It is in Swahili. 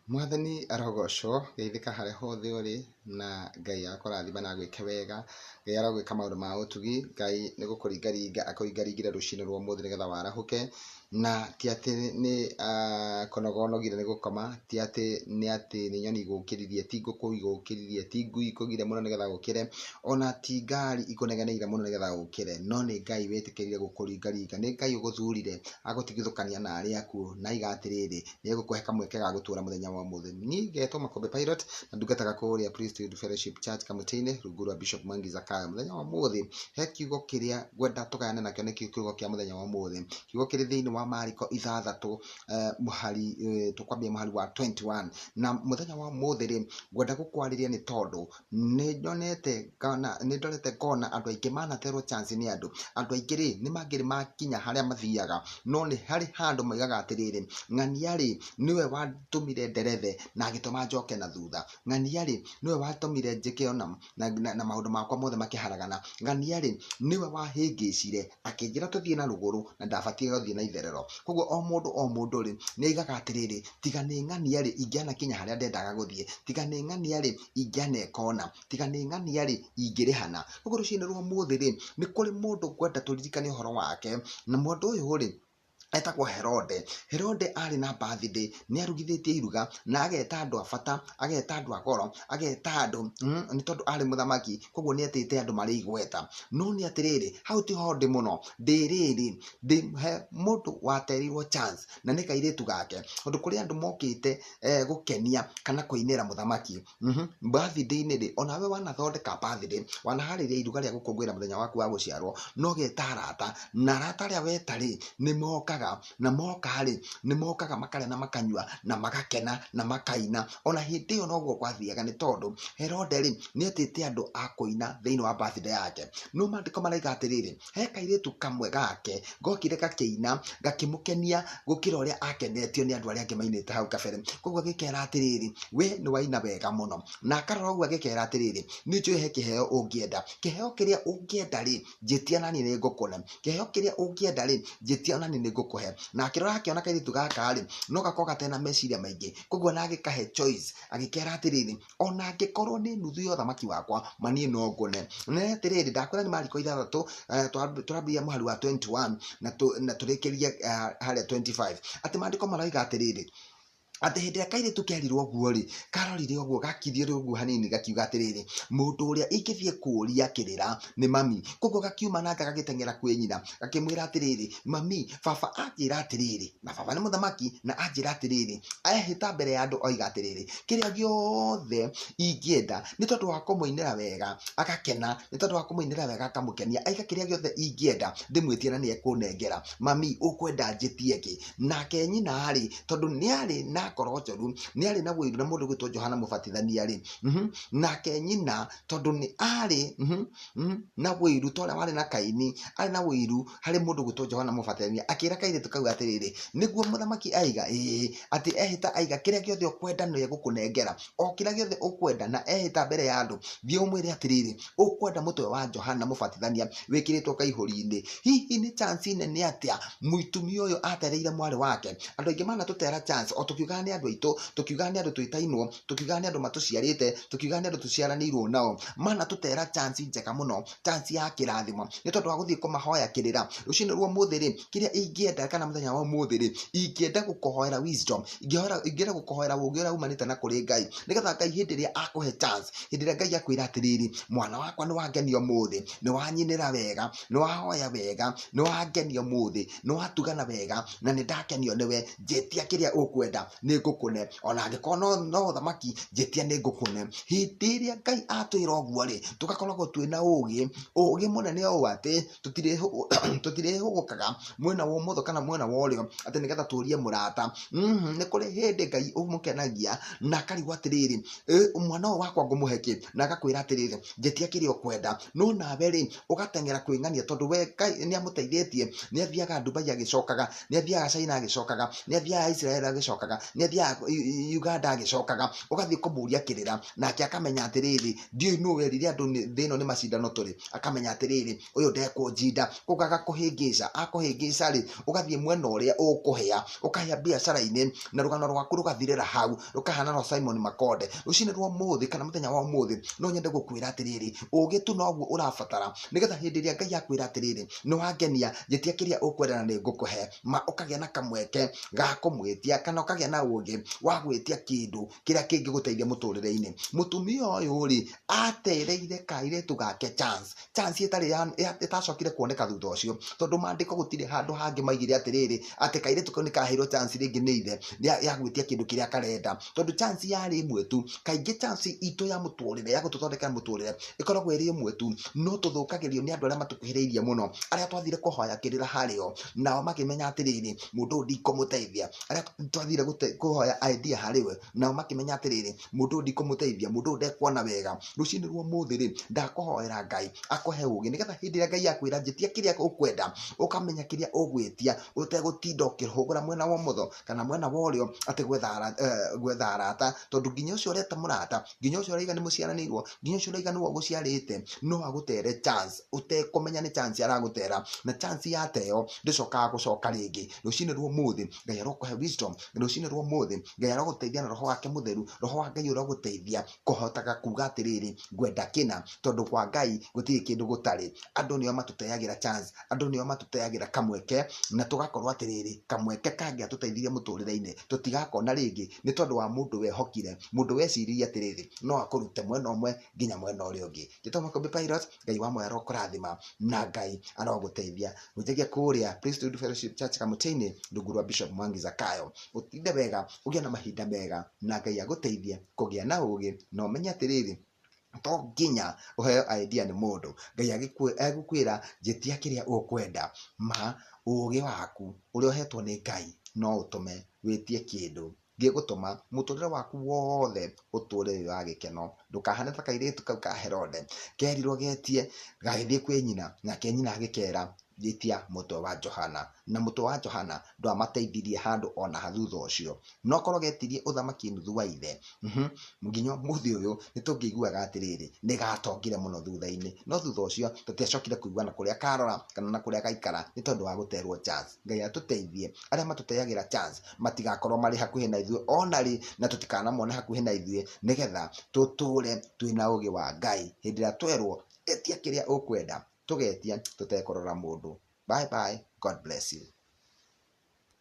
Mwathani arogocwo geithika hare hothe uri na Ngai akurathima na gwike wega. Ngai aragwika maundu ma utugi. Ngai ni gukuringaringa akuringaringire rucini rwa umuthi nigetha warahuke, na ti ati ni konogonogire ni gukoma, ti ati ni nyoni igukiririe, ti nguku igukiririe, ti ngui ikugire muno nigetha gukire, ona ti ngari ikunegeneire muno nigetha gukire, no ni Ngai witikirire gukuringaringa. Ni Ngai uguthurire agutigithukania na aria akuo na igatiriri ni egukuhe kamweke ga gutura muthenya wa umuthi. Ni getwo Makombe Pilot na ndungataga kuria Priesthood Fellowship Church Kamutini rungu rwa Bishop Mwangi Zakayo. Muthenya wa umuthi he kiugo kiria ngwenda tugayane nakio ni kiugo kia muthenya wa umuthi. Kiugo kiri thiini wa Mariko 6 muhari tukwambia muhari wa 21, na muthenya wa umuthi ri ngwenda gukwariria ni tondu ni ndonete kona andu aingi manaterwo chance ni andu aingi ri ni mangiri makinya haria mathiaga, no ni hari handu maigaga atiriri ng'ania ri niwe watumire nderethe na agituma njoke na thutha. Ng'ania ri niwe watumire njike ona na maundu makwa mothe makiharagana. Ng'ania ri niwe wahingicire akinjira tuthie na ruguru na ndabatie guthie na itherero. Koguo o mundu ri ni aigaga atiriri tiga ni ng'ania ri ingiana kinya haria ndendaga guthie, tiga ni ng'ania ri ingiana ekona, tiga ni ng'ania ri ingirihana. Koguo rucini rwa umuthi ri ni kuri mundu ngwenda turirikane uhoro wake, na mundu uyu ri etagwo Herode. Herode ari na birthday, ni arugithitie iruga na ageta andu abata, ageta andu agoro, ageta andu ni tondu ari muthamaki, koguo ni etete andu mari igweta. No ni atiriri hau ti ho ndi muno, ndiriri he mundu waterirwo chance na ni kairitu gake, tondu kuri andu mokite gukenia kana kuinira muthamaki birthday ni ri onawe wanathondeka birthday, wanahariria iruga ria gukungwira muthenya waku wa guciarwo, no geta arata na arata ria wetari ni mokaga na mokari ni mokaga makaria na makanyua na magakena na makaina. Ona hindi iyo noguo kwathiaga ni tondu Herode ri ni etete andu a kuina thiini wa birthday yake. No mandiko maraiga atiriri he kairitu kamwe gake gokire gakiina gakimukenia gukira uria akenetio ni andu aria angi mainite hau kabere. Koguo gikera atiriri we ni waina wega muno, na karora uguo gikera atiriri ni njui he kiheo ungienda, kiheo kiria ungienda ri njitia nani ni ngukune, kiheo kiria ungienda ri njitia nani ni ngukuhe. Na akirora akiona kairitu gaka ri no gako gatena meciria maingi, koguo na agikahe choice agikera atiriri ona angikorwo ni nuthu ya uthamaki wakwa manie no ngune. Na atiriri ndakwira ni Mariko 6 turambia muhari wa 21 na turikiria haria 25 ati mandiko maraiga atiriri ati hindi ya kairitu kerirwo uguo ri karorire uguo gakithire uguo hanini gakiuga atiriri mundu uria ingithie kuria kirira ni mami. Koguo gakiuma na gagitengera kwi nyina gakimwira atiriri mami baba anjira atiriri, na baba ni muthamaki na anjira atiriri ahita mbere ya andu oiga atiriri kiria giothe ingienda ni tondu wa kumuinira wega agakena, ni tondu wa kumuinira wega akamukenia, aiga kiria giothe ingienda ndimwitie na ni ekunengera. Mami ukwenda njitie ki? Nake nyina ari tondu ni ari na ngoro njoru, ni ari na wiru na mundu gwitwo Johana Mubatithania ri nake nyina tondu ni ari na wiru toria wari na Kaini, ari na wiru hari mundu gwitwo Johana Mubatithania. Akira kairitu kau atiriri niguo muthamaki aiga ati ehita aiga kiria giothe ukwenda ni egukunengera, o kiria giothe ukwenda, na ehita mbere ya andu thie umwire atiriri ukwenda mutwe wa Johana Mubatithania wikiritwo kaihuri-ini. Hihi ni chance nene atia muitumia uyu atereire mwari wake? Andu aingi mana tutera chance o tukiuga ni andu aitu, tukiuga ni andu twitainwo, tukiuga ni andu matuciarite, tukiuga ni andu tuciaranirwo nao, mana tutera chance njega muno, chance ya kirathimo ni tondu wa guthie kumahoya kirira. Rucini rwa umuthi ri kiria ingienda kana muthenya wa umuthi ri ingienda gukuhoera wisdom, ingienda gukuhoera ugi uria umanite na kuri Ngai, nigetha Ngai hindi ria akuhe chance, hindi ria Ngai akwira atiriri mwana wakwa ni wagenio umuthi, ni wanyinira wega, ni wahoya wega, ni wagenio umuthi, ni watugana wega na ni ndakenio niwe, njitia kiria ukwenda ni ngukune. Ona angikorwo no uthamaki njitia ni ngukune. Hindi ria Ngai atwira uguo ri tugakoragwo twina ugi munene o ati tutirihugukaga mwena wa umotho kana mwena wa urio ati nigetha turie murata. Ni kuri hindi Ngai umukenagia na akarigwo atiriri mwana wakwa ngumuheki na agakwira atiriri njitia kiria ukwenda. No nawe ri ugatengera kwing'ania tondu we Ngai ni amuteithĩtie, ni athiaga Dubai agicokaga, ni athiaga China agicokaga, ni athiaga Israel agicokaga, nĩathiaga Uganda agĩcokaga ũgathiĩ kũmũria kĩrĩra nake akamenya atĩrĩrĩ ndiũĩ nũ werire andũ thĩ ĩno nĩ macindano tũrĩ akamenya atĩrĩrĩ ũyũ ndekũnjinda koguo agakũhĩngĩca akũhĩngĩca rĩ ũgathiĩ mwena ũrĩa ũkũhĩa ũkahĩa biacara-inĩ na rũgano rwaku rũgathirĩra hau rũkahana rwa Simon Makonde rũcinĩ rwa ũmũthĩ kana mũthenya wa ũmũthĩ no nyende gũkwĩra atĩrĩrĩ ũgĩ tu noguo ũrabatara nĩgetha hĩndĩ ĩrĩa Ngai akwĩra atĩrĩrĩ nĩwangenia njĩtia kĩrĩa ũkwenda na nĩngũkũhe ma ũkagĩa na kamweke ga kũmwĩtia kana ũkagĩa na ũgĩ wa gwĩtia kĩndũ kĩrĩa kĩngĩgũteithia mũtũrĩre-inĩ mũtumia ũyũ rĩ atereire kairĩtu gake chance ĩtacokire kuoneka thutha ũcio tondũ mandĩko gũtirĩ handũ hangĩ maigire atĩrĩrĩ atĩ kairĩtu kau nĩkaheirwo chance rĩngĩ nĩ ithe ya gwĩtia kĩndũ kĩrĩa karenda tondũ chance yarĩ ĩmwe tu kaingĩ chance itũ ya mũtũrĩre ya gũtũthondekera mũtũrĩre ĩkoragwo ĩrĩ ĩmwe tu no tũthũkagĩrio nĩ andũ arĩa matũkuhĩrĩirie mũno arĩa twathire kũhoya kĩrĩra harĩo nao makĩmenya atĩrĩrĩ mũndũ ũyũ ndikũmũteithia arĩa twathire kũhoya idea harĩwe nao makĩmenya atĩrĩrĩ mũndũ ũyũ ndikũmũteithia mũndũ ũyũ ndekuona wega rũcinĩ rwa ũmũthĩ rĩ ndakũhoera Ngai akũhe ũgĩ nĩgetha hĩndĩ ĩrĩa Ngai akwĩra njĩtia kĩrĩa ũkwenda ũkamenya kĩrĩa ũgwĩtia ũtegũtinda ũkĩhũgũra mwena wa ũmotho kana mwena wa ũrĩo atĩ gwetha arata tondũ nginya ũcio ũreta mũrata nginya ũcio ũraiga nĩ mũciaranĩirwo nginya ũcio ũraiga nĩwe ũgũciarĩte no agũtere chance ũtekũmenya nĩ chance aragũtera na chance yateo ndĩcokaga gũcoka rĩngĩ rũcinĩ rwa ũmũthĩ Ngai arokũhe wisdom rũcinĩ rwa ũmũthĩ Ngai arogũteithia na roho wake mũtheru roho wa Ngai ũrogũteithia kũhotaga kuga atĩrĩrĩ ngwenda kĩna tondũ kwa Ngai gũtirĩ kĩndũ gũtarĩ andũ nĩo matũteagĩra chance andũ nĩo matũteagĩra kamweke na tũgakorwo atĩrĩrĩ kamweke kangĩatũteithirie mũtũrĩre-inĩ tũtigakona rĩngĩ nĩ tondũ wa mũndũ wehokire mũndũ weciririe atĩrĩrĩ no akũrute mwena ũmwe nginya mwena ũrĩa ũngĩ Njĩtagwo Makombe Pilot Ngai wa moyo arokũrathima na Ngai arogũteithia gũteithia kũrĩa Priesthood Fellowship Church Kamũtĩ-inĩ rungu rwa Bishop Mwangi Zakayo ũtinde wega ũgĩe na mahinda mega na Ngai agũteithie kũgĩa na ũgĩ na ũmenye atĩrĩrĩ to nginya ũheo idea nĩ mũndũ Ngai agũkwĩra njĩtia kĩrĩa ũkwenda ma ũgĩ waku ũrĩa ũhetwo nĩ Ngai no ũtũme wĩtie kĩndũ gĩgũtũma mũtũrĩre waku wothe ũtũre wa gĩkeno ndũkahane ta kairĩtu kau ka Herode kerirwo getie gagĩthiĩ kwĩ nyina nake nyina agĩkera njĩtia mũtwe wa Johana na mũtwe wa Johana ndwamateithirie handũ ona thutha ũcio no korwo getirie ũthamaki nuthu wa ithe nginya mũthĩ ũyũ nĩtũngĩiguaga atĩrĩrĩ nĩgatongire mũno thutha-inĩ no thutha ũcio tũtiacokire kũiguana kũrĩa karora kana na kũrĩa gaikara nĩ tondũ wa gũterwo chance Ngai atũteithie arĩa matũteagĩra chance matigakorwo marĩ hakuhĩ na ithuĩ onarĩ na tũtikanamone hakuhĩ na ithuĩ nĩgetha tũtũre twĩna ũgĩ wa Ngai hĩndĩ ĩrĩa twerwo etia kĩrĩa ũkwenda tũgetia tũtekũrora mũndũ bye bye God bless you